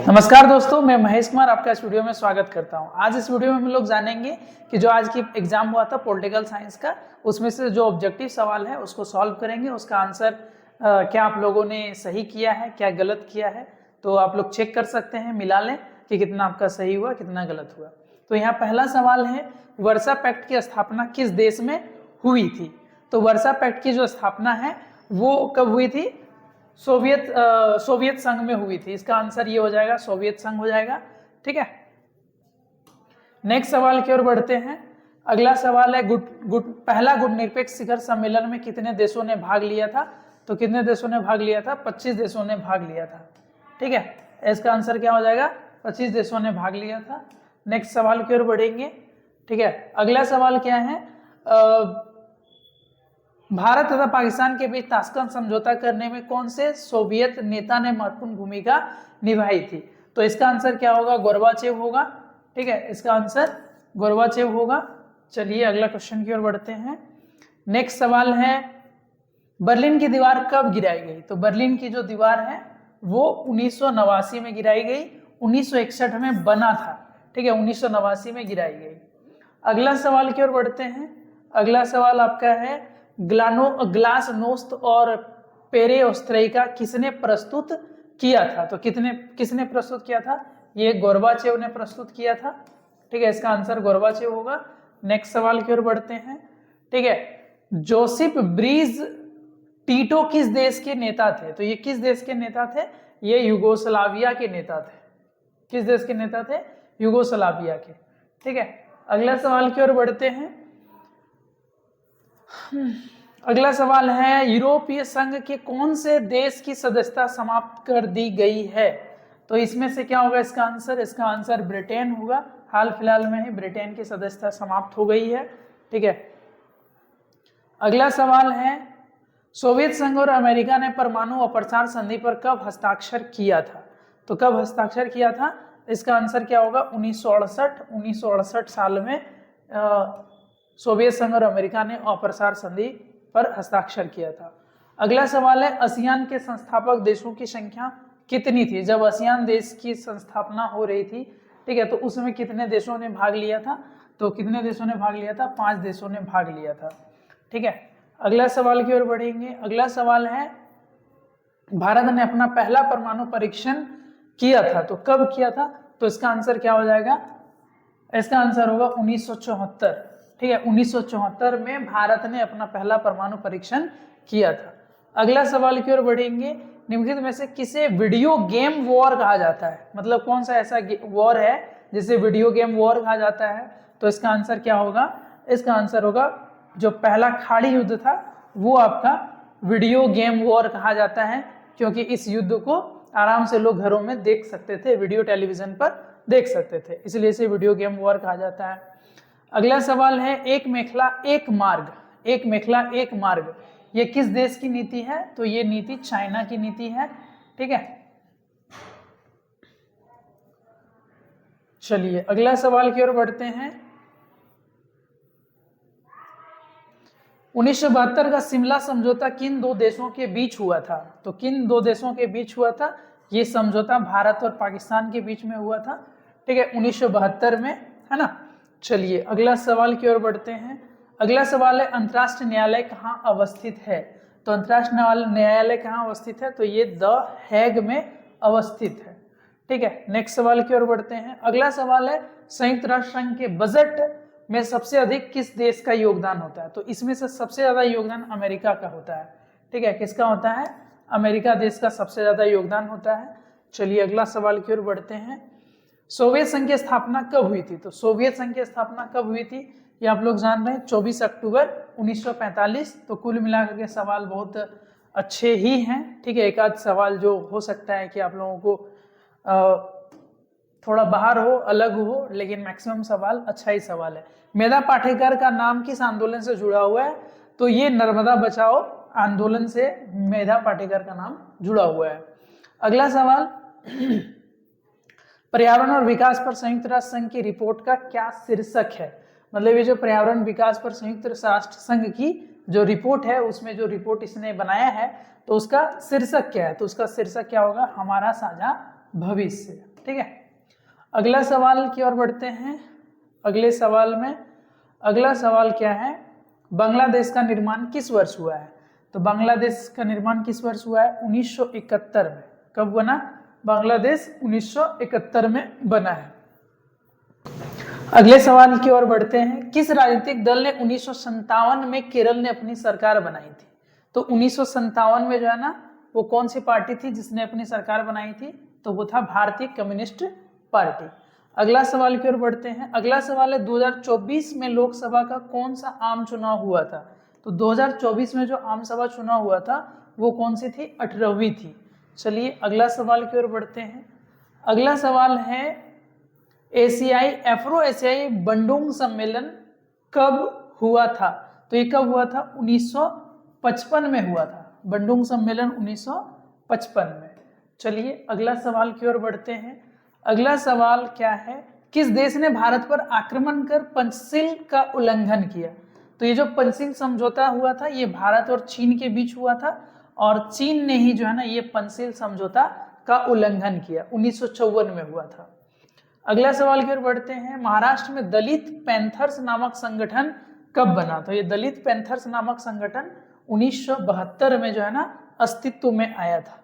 नमस्कार दोस्तों, मैं महेश कुमार आपका इस वीडियो में स्वागत करता हूं। आज इस वीडियो में हम लोग जानेंगे कि जो आज की एग्जाम हुआ था पॉलिटिकल साइंस का, उसमें से जो ऑब्जेक्टिव सवाल है उसको सॉल्व करेंगे। उसका आंसर क्या आप लोगों ने सही किया है, क्या गलत किया है, तो आप लोग चेक कर सकते हैं, मिला लें कि कितना आपका सही हुआ, कितना गलत हुआ। तो यहाँ पहला सवाल है, वर्सा पैक्ट की स्थापना किस देश में हुई थी? तो वर्सा पैक्ट की जो स्थापना है वो कब हुई थी? सोवियत संघ में हुई थी। इसका आंसर ये हो जाएगा, सोवियत संघ हो जाएगा। ठीक है, नेक्स्ट सवाल की ओर बढ़ते हैं। अगला सवाल है, पहला गुट निरपेक्ष शिखर सम्मेलन में कितने देशों ने भाग लिया था? तो कितने देशों ने भाग लिया था? 25 देशों ने भाग लिया था। ठीक है, इसका आंसर क्या हो जाएगा? 25 देशों ने भाग लिया था। नेक्स्ट सवाल की ओर बढ़ेंगे। ठीक है, अगला सवाल क्या है, भारत तथा पाकिस्तान के बीच ताशकंद समझौता करने में कौन से सोवियत नेता ने महत्वपूर्ण भूमिका निभाई थी? तो इसका आंसर क्या होगा? गोर्बाचेव होगा। ठीक है, इसका आंसर गोर्बाचेव होगा। चलिए अगला क्वेश्चन की ओर बढ़ते हैं। नेक्स्ट सवाल है, बर्लिन की दीवार कब गिराई गई? तो बर्लिन की जो दीवार है वो 1989 में गिराई गई। 1961 में बना था। ठीक है, 1989 में गिराई गई। अगला सवाल की ओर बढ़ते हैं। अगला सवाल आपका है, ग्लासनोस्त और पेरेओस्त्रेइका किसने प्रस्तुत किया था? तो किसने प्रस्तुत किया था? ये गोर्बाचेव ने प्रस्तुत किया था। ठीक है, इसका आंसर गोर्बाचेव होगा। नेक्स्ट सवाल की ओर बढ़ते हैं। ठीक है, जोसेफ ब्रीज टीटो किस देश के नेता थे? तो ये किस देश के नेता थे? ये यूगोस्लाविया के नेता थे। किस देश के नेता थे? यूगोस्लाविया के। ठीक है, अगला सवाल की ओर बढ़ते हैं। अगला सवाल है, यूरोपीय संघ के कौन से देश की सदस्यता समाप्त कर दी गई है? तो इसमें से क्या होगा इसका आंसर? इसका आंसर ब्रिटेन होगा। हाल फिलहाल में ही ब्रिटेन की सदस्यता समाप्त हो गई है। ठीक है, अगला सवाल है, सोवियत संघ और अमेरिका ने परमाणु अप्रसार संधि पर कब हस्ताक्षर किया था? तो कब हस्ताक्षर किया था? इसका आंसर क्या होगा? 1968 साल में सोवियत संघ और अमेरिका ने अप्रसार संधि पर हस्ताक्षर किया था। अगला सवाल है, आसियान के संस्थापक देशों की संख्या कितनी थी? जब आसियान देश की संस्थापना हो रही थी, ठीक है, तो उसमें कितने देशों ने भाग लिया था? तो कितने देशों ने भाग लिया था? 5 देशों ने भाग लिया था। ठीक है, अगला सवाल की ओर बढ़ेंगे। अगला सवाल है, भारत ने अपना पहला परमाणु परीक्षण किया था, तो कब किया था? तो इसका आंसर क्या हो जाएगा? इसका आंसर होगा 1974। ठीक है, 1974 में भारत ने अपना पहला परमाणु परीक्षण किया था। अगला सवाल की ओर बढ़ेंगे। निम्नलिखित में से किसे वीडियो गेम वॉर कहा जाता है? मतलब कौन सा ऐसा वॉर है जिसे वीडियो गेम वॉर कहा जाता है? तो इसका आंसर क्या होगा? इसका आंसर होगा, जो पहला खाड़ी युद्ध था वो आपका वीडियो गेम वॉर कहा जाता है, क्योंकि इस युद्ध को आराम से लोग घरों में देख सकते थे, वीडियो टेलीविजन पर देख सकते थे, इसलिए इसे वीडियो गेम वॉर कहा जाता है। अगला सवाल है, एक मेखला एक मार्ग, एक मेखला एक मार्ग, ये किस देश की नीति है? तो ये नीति चाइना की नीति है। ठीक है, चलिए अगला सवाल की ओर बढ़ते हैं। 1972 का शिमला समझौता किन दो देशों के बीच हुआ था? तो किन दो देशों के बीच हुआ था? ये समझौता भारत और पाकिस्तान के बीच में हुआ था। ठीक है, 1972 में, है ना। चलिए अगला सवाल की ओर बढ़ते हैं। अगला सवाल है, अंतर्राष्ट्रीय न्यायालय कहाँ अवस्थित है? तो अंतर्राष्ट्रीय न्यायालय कहाँ अवस्थित है? तो ये द हैग में अवस्थित है। ठीक है, नेक्स्ट सवाल की ओर बढ़ते हैं। अगला सवाल है, संयुक्त राष्ट्र संघ के बजट में सबसे अधिक किस देश का योगदान होता है? तो इसमें से सबसे ज्यादा योगदान अमेरिका का होता है। ठीक है, किसका होता है? अमेरिका देश का सबसे ज्यादा योगदान होता है। चलिए अगला सवाल की ओर बढ़ते हैं। सोवियत संघ की स्थापना कब हुई थी? तो सोवियत संघ की स्थापना कब हुई थी ये आप लोग जान रहे हैं, 24 अक्टूबर 1945। तो कुल मिलाकर के सवाल बहुत अच्छे ही हैं। ठीक है, एक आध सवाल जो हो सकता है कि आप लोगों को थोड़ा बाहर हो, अलग हो, लेकिन मैक्सिमम सवाल अच्छा ही सवाल है। मेधा पाटेकर का नाम किस आंदोलन से जुड़ा हुआ है? तो ये नर्मदा बचाओ आंदोलन से मेधा पाटेकर का नाम जुड़ा हुआ है। अगला सवाल, पर्यावरण और विकास पर संयुक्त राष्ट्र संघ की रिपोर्ट का क्या शीर्षक है? मतलब ये जो पर्यावरण विकास पर संयुक्त राष्ट्र संघ की जो रिपोर्ट है, उसमें जो रिपोर्ट इसने बनाया है, तो उसका शीर्षक क्या है? तो उसका शीर्षक क्या होगा? हमारा साझा भविष्य। ठीक है। अगला सवाल की ओर बढ़ते हैं। अगले सवाल में अगला सवाल क्या है, बांग्लादेश का निर्माण किस वर्ष हुआ है? तो बांग्लादेश का निर्माण किस वर्ष हुआ है? 1971 में। कब बना? बांग्लादेश 1971 में बना है। अगले सवाल की ओर बढ़ते हैं। किस राजनीतिक दल ने 1957 में केरल ने अपनी सरकार बनाई थी? तो 1957 में जो है ना, वो कौन सी पार्टी थी जिसने अपनी सरकार बनाई थी? तो वो था भारतीय कम्युनिस्ट पार्टी। अगला सवाल की ओर बढ़ते हैं। अगला सवाल है 2024 में लोकसभा का कौन सा आम चुनाव हुआ था? तो 2024 में जो आम सभा चुनाव हुआ था वो कौन सी थी? 18वीं थी। चलिए अगला सवाल की ओर बढ़ते हैं। अगला सवाल है एशियाई अफ्रो एशियाई बंडुंग सम्मेलन कब हुआ था? तो ये कब हुआ था? 1955 में हुआ था। बंडुंग सम्मेलन 1955 में। चलिए अगला सवाल की ओर बढ़ते हैं। अगला सवाल क्या है, किस देश ने भारत पर आक्रमण कर पंचशील का उल्लंघन किया? तो ये जो पंचशील समझौता हुआ था ये भारत और चीन के बीच हुआ था, और चीन ने ही जो है ना ये पंचशील समझौता का उल्लंघन किया, 1954 में हुआ था। अगला सवाल की ओर बढ़ते हैं। महाराष्ट्र में दलित पैंथर्स नामक संगठन कब बना? तो ये दलित पैंथर्स नामक संगठन 1972 में जो है ना अस्तित्व में आया था।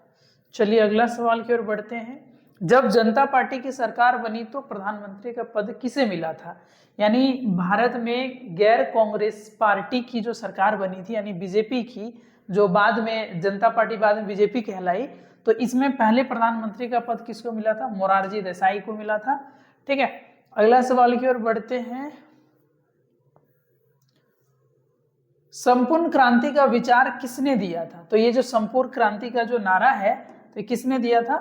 चलिए अगला सवाल की ओर बढ़ते हैं। जब जनता पार्टी की सरकार बनी तो प्रधानमंत्री का पद किसे मिला था? यानी भारत में गैर कांग्रेस पार्टी की जो सरकार बनी थी, यानी बीजेपी की, जो बाद में जनता पार्टी बाद में बीजेपी कहलाई, तो इसमें पहले प्रधानमंत्री का पद किसको मिला था? मोरारजी देसाई को मिला था। ठीक है। अगला सवाल की ओर बढ़ते हैं। संपूर्ण क्रांति का विचार किसने दिया था? तो ये जो संपूर्ण क्रांति का जो नारा है तो किसने दिया था?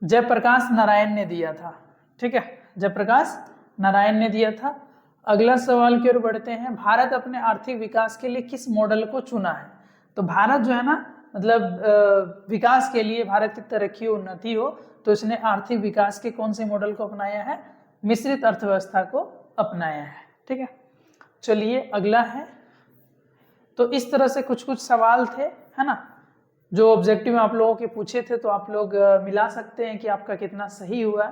जयप्रकाश नारायण ने दिया था। ठीक है, जयप्रकाश नारायण ने दिया था। अगला सवाल की ओर बढ़ते हैं। भारत अपने आर्थिक विकास के लिए किस मॉडल को चुना है? तो भारत जो है ना, मतलब विकास के लिए, भारत की तरक्की उन्नति हो, तो इसने आर्थिक विकास के कौन से मॉडल को अपनाया है? मिश्रित अर्थव्यवस्था को अपनाया है। ठीक है। चलिए अगला है। तो इस तरह से कुछ कुछ सवाल थे, है ना, जो ऑब्जेक्टिव में आप लोगों के पूछे थे, तो आप लोग मिला सकते हैं कि आपका कितना सही हुआ,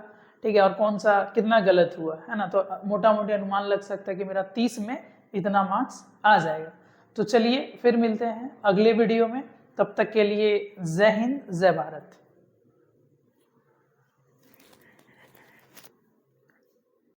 ठीक है, और कौन सा कितना गलत हुआ, है ना। तो मोटा मोटी अनुमान लग सकता है कि मेरा 30 में इतना मार्क्स आ जाएगा। तो चलिए फिर मिलते हैं अगले वीडियो में, तब तक के लिए जय हिंद जय भारत।